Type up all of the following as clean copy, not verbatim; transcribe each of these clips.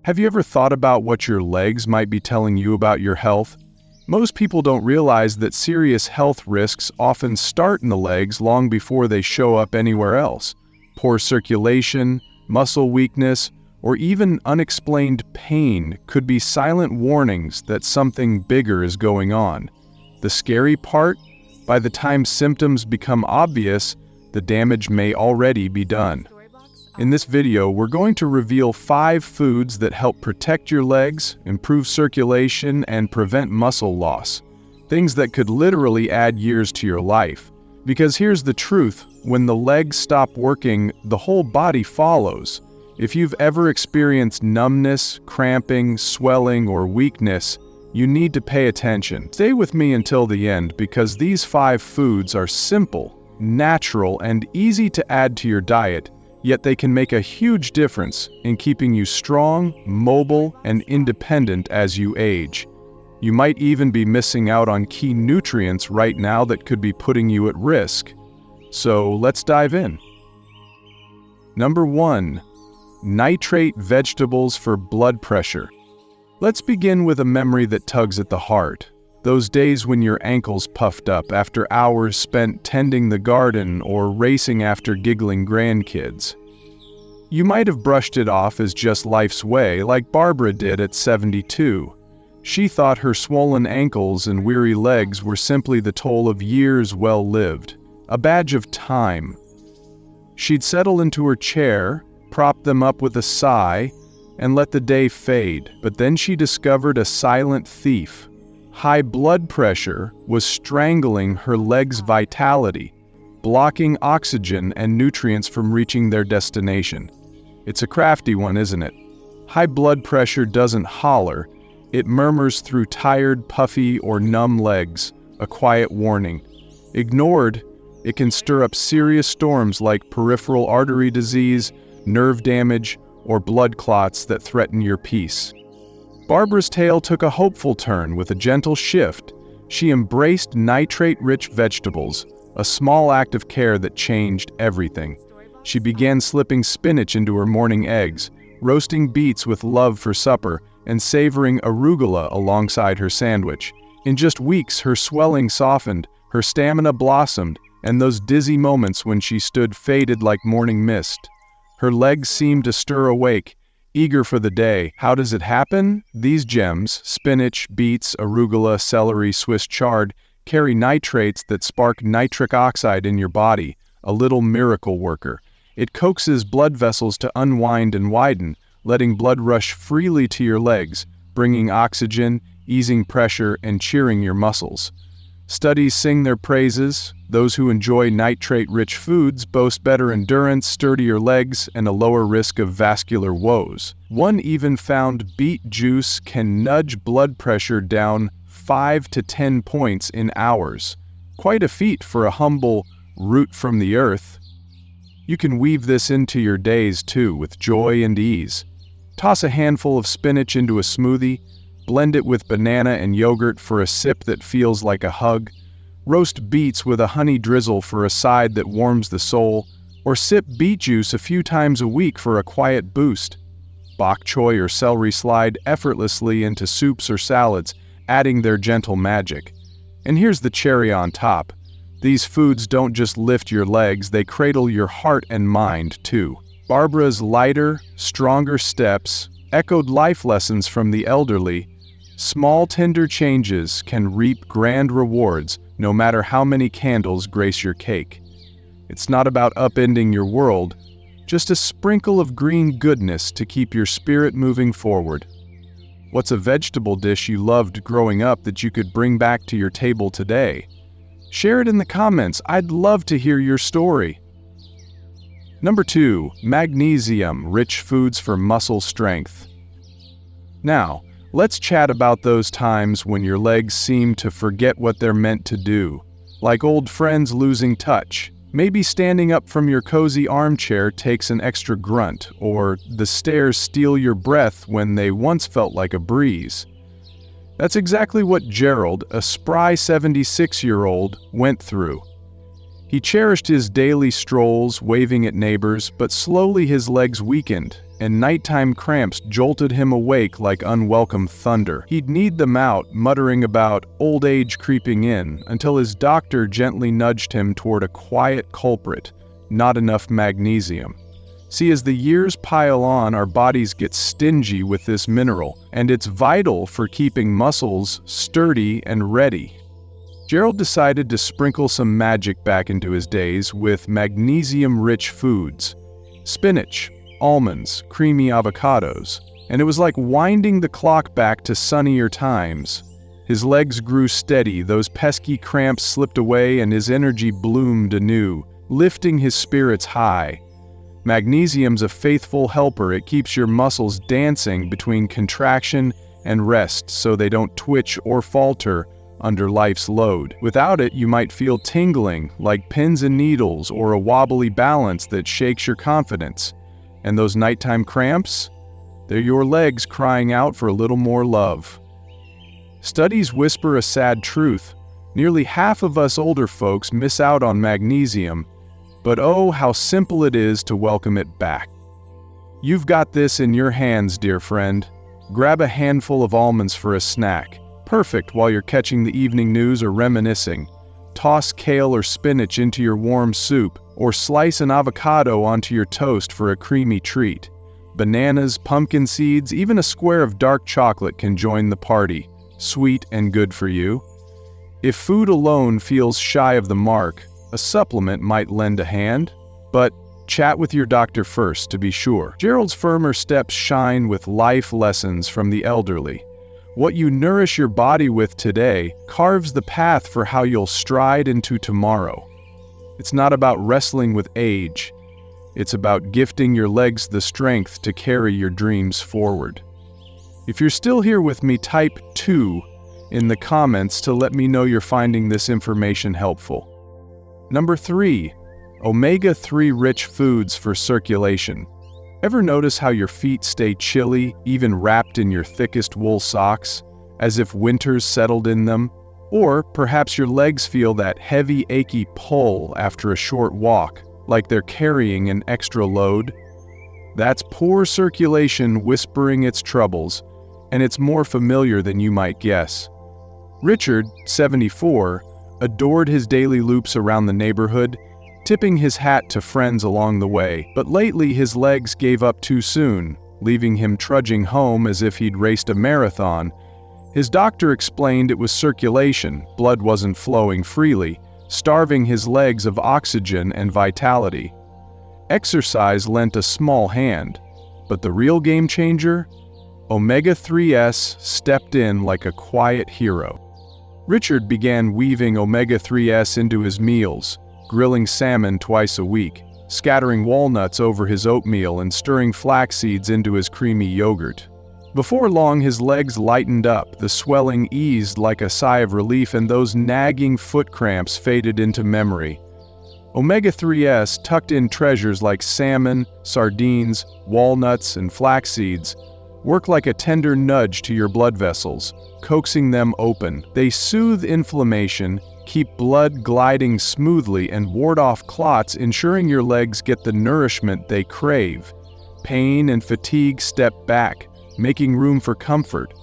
Have you ever thought about what your legs might be telling you about your health? Most people don't realize that serious health risks often start in the legs long before they show up anywhere else. Poor circulation, muscle weakness, or even unexplained pain could be silent warnings that something bigger is going on. The scary part? By the time symptoms become obvious, the damage may already be done. In this video, we're going to reveal 5 foods that help protect your legs, improve circulation, and prevent muscle loss. Things that could literally add years to your life. Because here's the truth, when the legs stop working, the whole body follows. If you've ever experienced numbness, cramping, swelling, or weakness, you need to pay attention. Stay with me until the end because these 5 foods are simple, natural, and easy to add to your diet. Yet they can make a huge difference in keeping you strong, mobile, and independent as you age. You might even be missing out on key nutrients right now that could be putting you at risk. So let's dive in. Number 1. Nitrate vegetables for blood pressure. Let's begin with a memory that tugs at the heart. Those days when your ankles puffed up after hours spent tending the garden or racing after giggling grandkids. You might have brushed it off as just life's way, like Barbara did at 72. She thought her swollen ankles and weary legs were simply the toll of years well lived, a badge of time. She'd settle into her chair, prop them up with a sigh, and let the day fade. But then she discovered a silent thief. High blood pressure was strangling her legs' vitality, blocking oxygen and nutrients from reaching their destination. It's a crafty one, isn't it? High blood pressure doesn't holler, it murmurs through tired, puffy, or numb legs, a quiet warning. Ignored, it can stir up serious storms like peripheral artery disease, nerve damage, or blood clots that threaten your peace. Barbara's tale took a hopeful turn with a gentle shift. She embraced nitrate-rich vegetables, a small act of care that changed everything. She began slipping spinach into her morning eggs, roasting beets with love for supper, and savoring arugula alongside her sandwich. In just weeks, her swelling softened, her stamina blossomed, and those dizzy moments when she stood faded like morning mist. Her legs seemed to stir awake, eager for the day. How does it happen? These gems, spinach, beets, arugula, celery, Swiss chard, carry nitrates that spark nitric oxide in your body, a little miracle worker. It coaxes blood vessels to unwind and widen, letting blood rush freely to your legs, bringing oxygen, easing pressure, and cheering your muscles. Studies sing their praises. Those who enjoy nitrate-rich foods boast better endurance, sturdier legs, and a lower risk of vascular woes. One even found beet juice can nudge blood pressure down 5 to 10 points in hours. Quite a feat for a humble root from the earth. You can weave this into your days too with joy and ease. Toss a handful of spinach into a smoothie, blend it with banana and yogurt for a sip that feels like a hug. Roast beets with a honey drizzle for a side that warms the soul, or sip beet juice a few times a week for a quiet boost. Bok choy or celery slide effortlessly into soups or salads, adding their gentle magic. And here's the cherry on top. These foods don't just lift your legs, they cradle your heart and mind too. Barbara's lighter, stronger steps echoed life lessons from the elderly. Small, tender changes can reap grand rewards, no matter how many candles grace your cake. It's not about upending your world, just a sprinkle of green goodness to keep your spirit moving forward. What's a vegetable dish you loved growing up that you could bring back to your table today? Share it in the comments. I'd love to hear your story. Number 2. Magnesium-rich foods for muscle strength. Now, let's chat about those times when your legs seem to forget what they're meant to do. Like old friends losing touch. Maybe standing up from your cozy armchair takes an extra grunt, or the stairs steal your breath when they once felt like a breeze. That's exactly what Gerald, a spry 76-year-old, went through. He cherished his daily strolls, waving at neighbors, but slowly his legs weakened, and nighttime cramps jolted him awake like unwelcome thunder. He'd need them out, muttering about old age creeping in, until his doctor gently nudged him toward a quiet culprit: not enough magnesium. See, as the years pile on, our bodies get stingy with this mineral, and it's vital for keeping muscles sturdy and ready. Gerald decided to sprinkle some magic back into his days with magnesium-rich foods: spinach, almonds, creamy avocados, and it was like winding the clock back to sunnier times. His legs grew steady, those pesky cramps slipped away, and his energy bloomed anew, lifting his spirits high. Magnesium's a faithful helper. It keeps your muscles dancing between contraction and rest so they don't twitch or falter under life's load. Without it, you might feel tingling like pins and needles, or a wobbly balance that shakes your confidence. And those nighttime cramps? They're your legs crying out for a little more love. Studies whisper a sad truth. Nearly half of us older folks miss out on magnesium, but oh, how simple it is to welcome it back. You've got this in your hands, dear friend. Grab a handful of almonds for a snack, perfect while you're catching the evening news or reminiscing. Toss kale or spinach into your warm soup, or slice an avocado onto your toast for a creamy treat. Bananas, pumpkin seeds, even a square of dark chocolate can join the party, sweet and good for you. If food alone feels shy of the mark, a supplement might lend a hand, but chat with your doctor first to be sure. Gerald's firmer steps shine with life lessons from the elderly. What you nourish your body with today carves the path for how you'll stride into tomorrow. It's not about wrestling with age. It's about gifting your legs the strength to carry your dreams forward. If you're still here with me, type 2 in the comments to let me know you're finding this information helpful. Number 3, omega-3 rich foods for circulation. Ever notice how your feet stay chilly, even wrapped in your thickest wool socks, as if winter's settled in them? Or perhaps your legs feel that heavy, achy pull after a short walk, like they're carrying an extra load? That's poor circulation whispering its troubles, and it's more familiar than you might guess. Richard, 74, adored his daily loops around the neighborhood, tipping his hat to friends along the way. But lately his legs gave up too soon, leaving him trudging home as if he'd raced a marathon. His doctor explained it was circulation, blood wasn't flowing freely, starving his legs of oxygen and vitality. Exercise lent a small hand, but the real game changer? Omega-3s stepped in like a quiet hero. Richard began weaving omega-3s into his meals, grilling salmon twice a week, scattering walnuts over his oatmeal and stirring flax seeds into his creamy yogurt. Before long, his legs lightened up, the swelling eased like a sigh of relief, and those nagging foot cramps faded into memory. Omega-3s tucked in treasures like salmon, sardines, walnuts, and flax seeds work like a tender nudge to your blood vessels, coaxing them open. They soothe inflammation, keep blood gliding smoothly, and ward off clots, ensuring your legs get the nourishment they crave. Pain and fatigue step back, making room for comfort.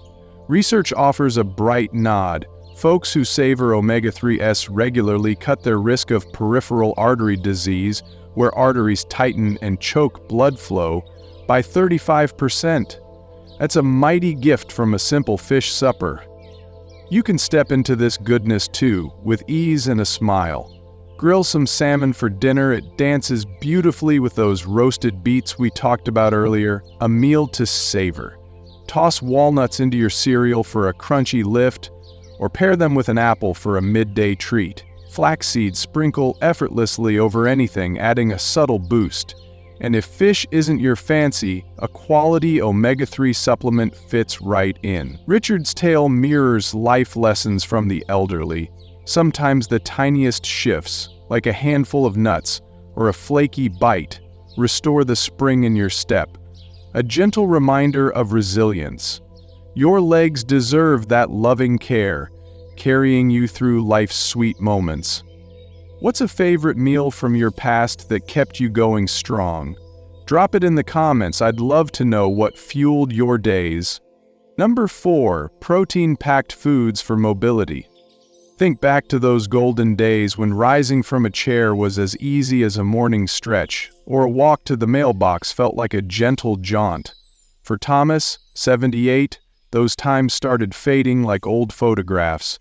Research offers a bright nod. Folks who savor omega-3s regularly cut their risk of peripheral artery disease, where arteries tighten and choke blood flow, by 35%. That's a mighty gift from a simple fish supper. You can step into this goodness too, with ease and a smile. Grill some salmon for dinner. It dances beautifully with those roasted beets we talked about earlier. A meal to savor. Toss walnuts into your cereal for a crunchy lift, or pair them with an apple for a midday treat. Flax seeds sprinkle effortlessly over anything, adding a subtle boost. And if fish isn't your fancy, a quality omega-3 supplement fits right in. Richard's tale mirrors life lessons from the elderly. Sometimes the tiniest shifts, like a handful of nuts or a flaky bite, restore the spring in your step. A gentle reminder of resilience. Your legs deserve that loving care, carrying you through life's sweet moments. What's a favorite meal from your past that kept you going strong? Drop it in the comments. I'd love to know what fueled your days. Number 4, protein-packed foods for mobility. Think back to those golden days when rising from a chair was as easy as a morning stretch, or a walk to the mailbox felt like a gentle jaunt. For Thomas, 78, those times started fading like old photographs.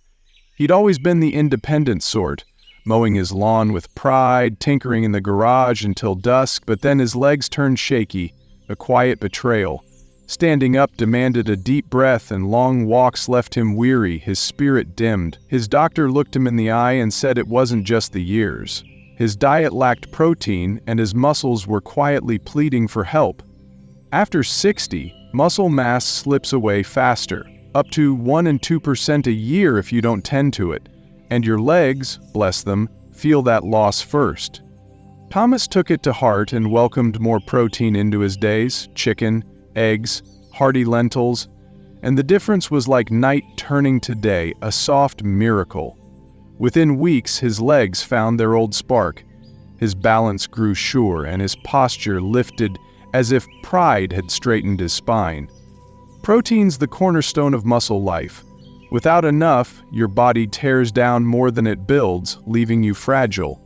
He'd always been the independent sort, mowing his lawn with pride, tinkering in the garage until dusk, but then his legs turned shaky, a quiet betrayal. Standing up demanded a deep breath, and long walks left him weary, his spirit dimmed. His doctor looked him in the eye and said it wasn't just the years. His diet lacked protein, and his muscles were quietly pleading for help. After 60, muscle mass slips away faster, up to 1 and 2% a year if you don't tend to it, and your legs, bless them, feel that loss first. Thomas took it to heart and welcomed more protein into his days: chicken, eggs, hearty lentils, and the difference was like night turning to day, a soft miracle. Within weeks, his legs found their old spark. His balance grew sure, and his posture lifted as if pride had straightened his spine. Protein's the cornerstone of muscle life. Without enough, your body tears down more than it builds, leaving you fragile.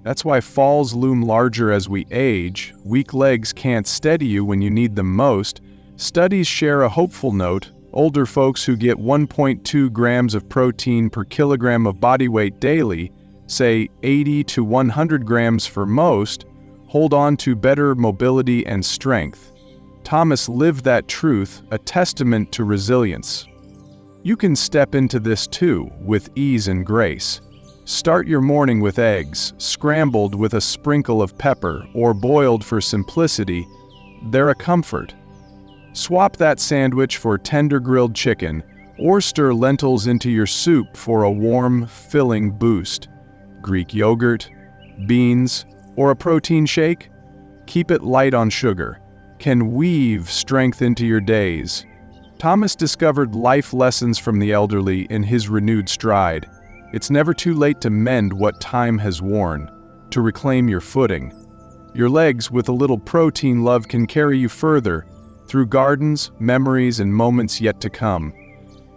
That's why falls loom larger as we age. Weak legs can't steady you when you need them most. Studies share a hopeful note. Older folks who get 1.2 grams of protein per kilogram of body weight daily, say 80 to 100 grams for most, hold on to better mobility and strength. Thomas lived that truth, a testament to resilience. You can step into this too, with ease and grace. Start your morning with eggs, scrambled with a sprinkle of pepper, or boiled for simplicity. They're a comfort. Swap that sandwich for tender grilled chicken, or stir lentils into your soup for a warm, filling boost. Greek yogurt, beans, or a protein shake? Keep it light on sugar. Can weave strength into your days. Thomas discovered life lessons from the elderly in his renewed stride. It's never too late to mend what time has worn, to reclaim your footing. Your legs, with a little protein love, can carry you further, through gardens, memories, and moments yet to come.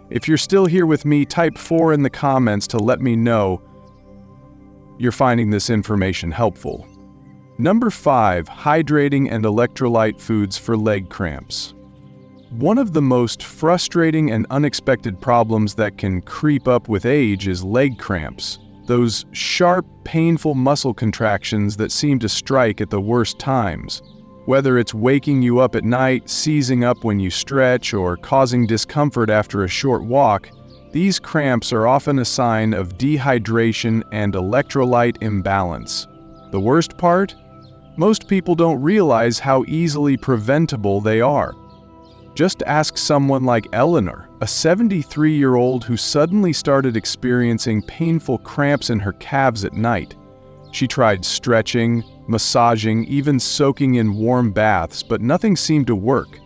If you're still here with me, type 4 in the comments to let me know you're finding this information helpful. Number 5, hydrating and electrolyte foods for leg cramps. One of the most frustrating and unexpected problems that can creep up with age is leg cramps. Those sharp, painful muscle contractions that seem to strike at the worst times. Whether it's waking you up at night, seizing up when you stretch, or causing discomfort after a short walk, these cramps are often a sign of dehydration and electrolyte imbalance. The worst part? Most people don't realize how easily preventable they are. Just ask someone like Eleanor, a 73-year-old who suddenly started experiencing painful cramps in her calves at night. She tried stretching, massaging, even soaking in warm baths, but nothing seemed to work.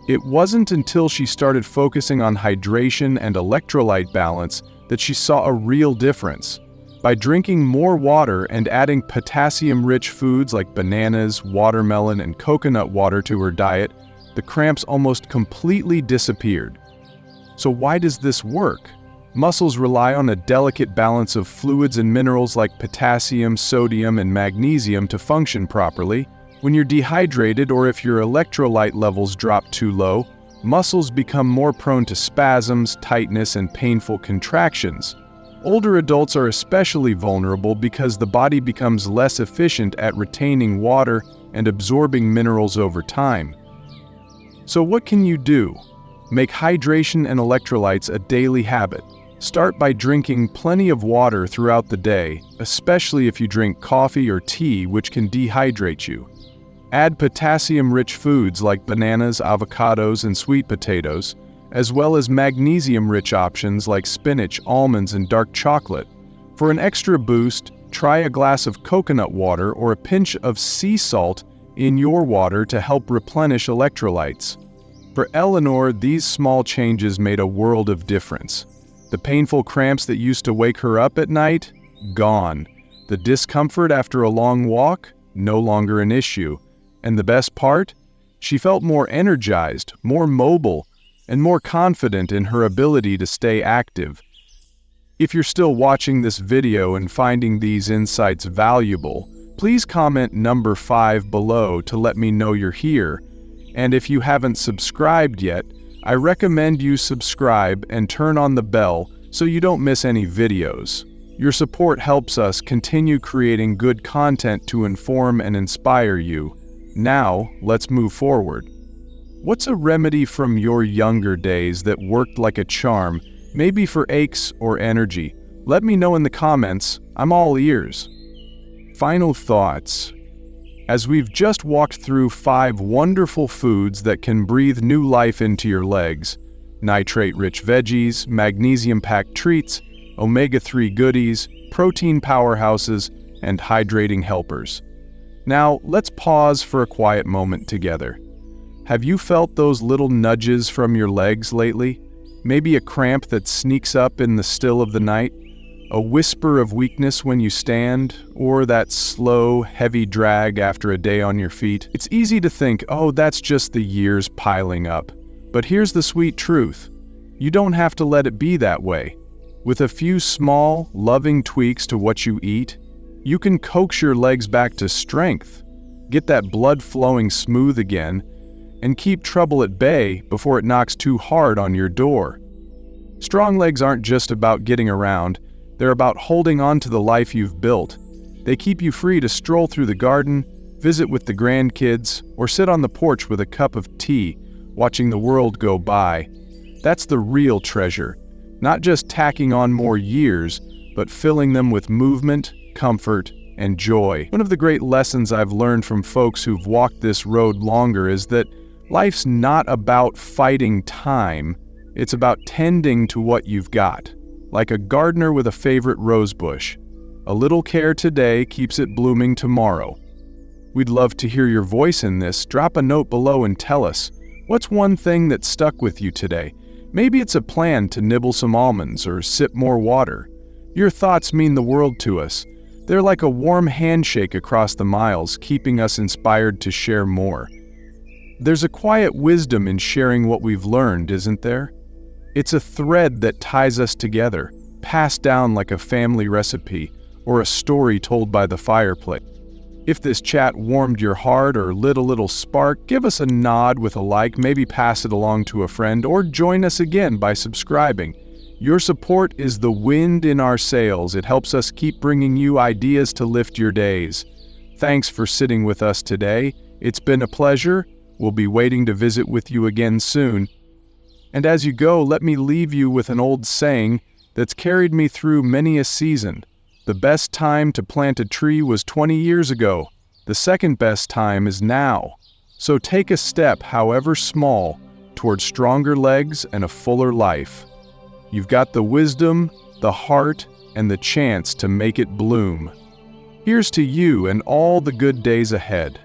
It wasn't until she started focusing on hydration and electrolyte balance that she saw a real difference. By drinking more water and adding potassium-rich foods like bananas, watermelon, and coconut water to her diet, the cramps almost completely disappeared. So why does this work? Muscles rely on a delicate balance of fluids and minerals like potassium, sodium, and magnesium to function properly. When you're dehydrated, or if your electrolyte levels drop too low, muscles become more prone to spasms, tightness, and painful contractions. Older adults are especially vulnerable because the body becomes less efficient at retaining water and absorbing minerals over time. So what can you do? Make hydration and electrolytes a daily habit. Start by drinking plenty of water throughout the day, especially if you drink coffee or tea, which can dehydrate you. Add potassium-rich foods like bananas, avocados, and sweet potatoes, as well as magnesium-rich options like spinach, almonds, and dark chocolate. For an extra boost, try a glass of coconut water or a pinch of sea salt in your water to help replenish electrolytes. For Eleanor, these small changes made a world of difference. The painful cramps that used to wake her up at night? Gone. The discomfort after a long walk? No longer an issue. And the best part? She felt more energized, more mobile, and more confident in her ability to stay active. If you're still watching this video and finding these insights valuable, please comment number 5 below to let me know you're here. And if you haven't subscribed yet, I recommend you subscribe and turn on the bell so you don't miss any videos. Your support helps us continue creating good content to inform and inspire you. Now, let's move forward. What's a remedy from your younger days that worked like a charm, maybe for aches or energy? Let me know in the comments. I'm all ears. Final thoughts. As we've just walked through 5 wonderful foods that can breathe new life into your legs: nitrate-rich veggies, magnesium-packed treats, omega-3 goodies, protein powerhouses, and hydrating helpers. Now, let's pause for a quiet moment together. Have you felt those little nudges from your legs lately? Maybe a cramp that sneaks up in the still of the night? A whisper of weakness when you stand, or that slow, heavy drag after a day on your feet? It's easy to think, oh, that's just the years piling up. But here's the sweet truth. You don't have to let it be that way. With a few small, loving tweaks to what you eat, you can coax your legs back to strength, get that blood flowing smooth again, and keep trouble at bay before it knocks too hard on your door. Strong legs aren't just about getting around. They're about holding on to the life you've built. They keep you free to stroll through the garden, visit with the grandkids, or sit on the porch with a cup of tea, watching the world go by. That's the real treasure. Not just tacking on more years, but filling them with movement, comfort, and joy. One of the great lessons I've learned from folks who've walked this road longer is that life's not about fighting time. It's about tending to what you've got. Like a gardener with a favorite rose bush. A little care today keeps it blooming tomorrow. We'd love to hear your voice in this. Drop a note below and tell us, what's one thing that stuck with you today? Maybe it's a plan to nibble some almonds or sip more water. Your thoughts mean the world to us. They're like a warm handshake across the miles, keeping us inspired to share more. There's a quiet wisdom in sharing what we've learned, isn't there? It's a thread that ties us together, passed down like a family recipe or a story told by the fireplace. If this chat warmed your heart or lit a little spark, give us a nod with a like, maybe pass it along to a friend, or join us again by subscribing. Your support is the wind in our sails. It helps us keep bringing you ideas to lift your days. Thanks for sitting with us today. It's been a pleasure. We'll be waiting to visit with you again soon. And as you go, let me leave you with an old saying that's carried me through many a season. The best time to plant a tree was 20 years ago. The second best time is now. So take a step, however small, towards stronger legs and a fuller life. You've got the wisdom, the heart, and the chance to make it bloom. Here's to you and all the good days ahead.